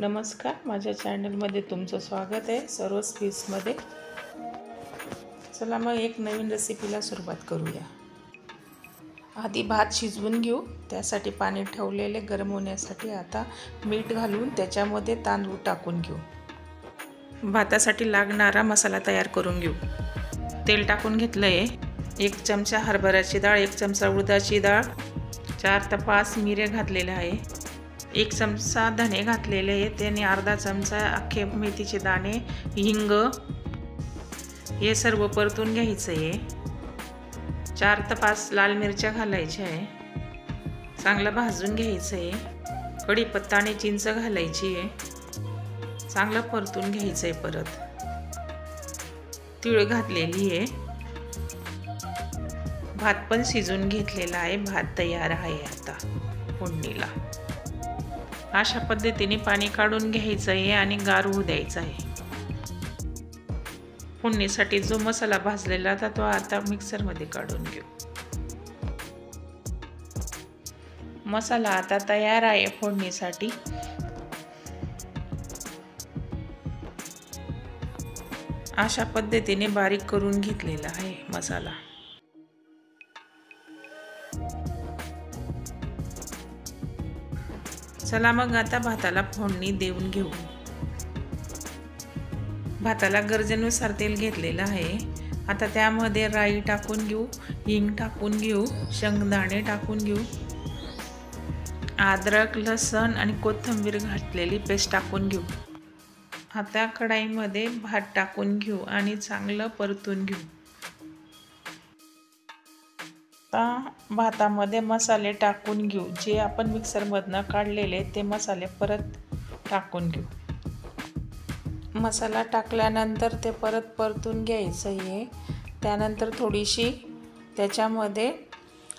नमस्कार, माझ्या चॅनलमध्ये तुमचं स्वागत आहे. सर्व स्पीसमध्ये चला मग एक नवीन रेसिपीला सुरुवात करूया. आधी भात शिजवून घेऊ. त्यासाठी पाणी ठेवलेले गरम होण्यासाठी आता मीठ घालून त्याच्यामध्ये तांदूळ टाकून घेऊ. भातासाठी लागणारा मसाला तयार करून घेऊ. तेल टाकून घेतलं आहे. 1 चमचा हरभऱ्याची डाळ, 1 चमचा उडदाची डाळ, 4 ते 5 मिरे घातलेले आहे. 1 चमचा धने घातलेले आहे. त्याने अर्धा चमचा अख्खे मेथीचे दाणे, हिंग हे सर्व परतून घ्यायचं आहे. 4 ते 5 लाल मिरच्या घालायच्या आहे. चांगलं भाजून घ्यायचं आहे. कढीपत्ता आणि चिंच घालायची आहे. चांगलं परतून घ्यायचं आहे. परत तीळ घातलेली आहे. भात पण शिजून घेतलेला आहे. भात तयार आहे आता फोडणीला. अशा पद्धतीने पाणी काढून घ्यायचं आहे आणि गार होऊ द्यायचं आहे. फोडणीसाठी जो मसाला भाजलेला होता तो आता मिक्सरमध्ये काढून घेऊ. मसाला आता तयार आहे फोडणीसाठी. अशा पद्धतीने बारीक करून घेतलेला आहे मसाला. चला मग आता भाताला फोडणी देऊन घेऊ. भाताला गरजेनुसार तेल घेतलेलं आहे. आता त्यामध्ये राई टाकून घेऊ, हिंग टाकून घेऊ, शेंगदाणे टाकून घेऊ, अद्रक, लसूण आणि कोथिंबीर घातलेली पेस्ट टाकून घेऊ. आता कढईमध्ये भात टाकून घेऊ आणि चांगलं परतून घेऊ. आता भातामध्ये मसाले टाकून घेऊ. जे आपण मिक्सरमधनं काढलेले ते मसाले परत टाकून घेऊ. मसाला टाकल्यानंतर ते परत परतून घ्यायचं आहे. त्यानंतर थोडीशी त्याच्यामध्ये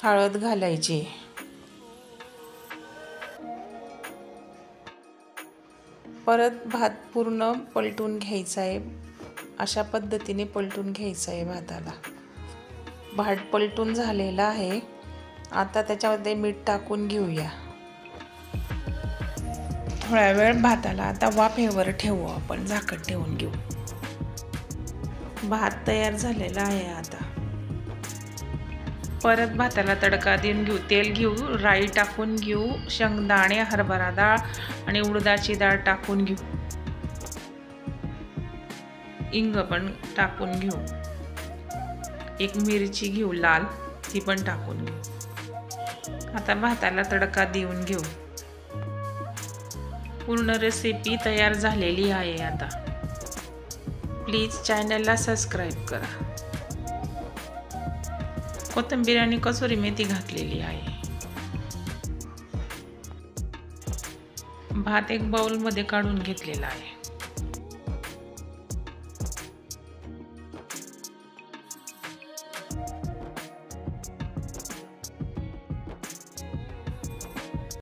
हळद घालायची. परत भात पूर्ण पलटून घ्यायचा आहे. अशा पद्धतीने पलटून घ्यायचं आहे भाताला. भात पलटून झालेला आहे. आता त्याच्यामध्ये मीठ टाकून घेऊया. थोडा वेळ भाताला आता वाफेवर ठेवू. आपण झाकण ठेवून घेऊ. भात तयार झालेला आहे. आता परत भाताला तडका देऊन घेऊ. तेल घेऊ, राई टाकून घेऊ, शेंगदाणे, हरभरा डाळ आणि उडदाची डाळ टाकून घेऊ. हिंग पण टाकून घेऊ. 1 मिरची घेऊ लाल, ती पण टाकून घेऊ. आता भाताला तडका देऊन घेऊ. पूर्ण रेसिपी तयार झालेली आहे. आता प्लीज चॅनलला सबस्क्राईब करा. कोथिंबीर आणि कसुरी मेथी घातलेली आहे. भात एक बाउलमध्ये काढून घेतलेला आहे.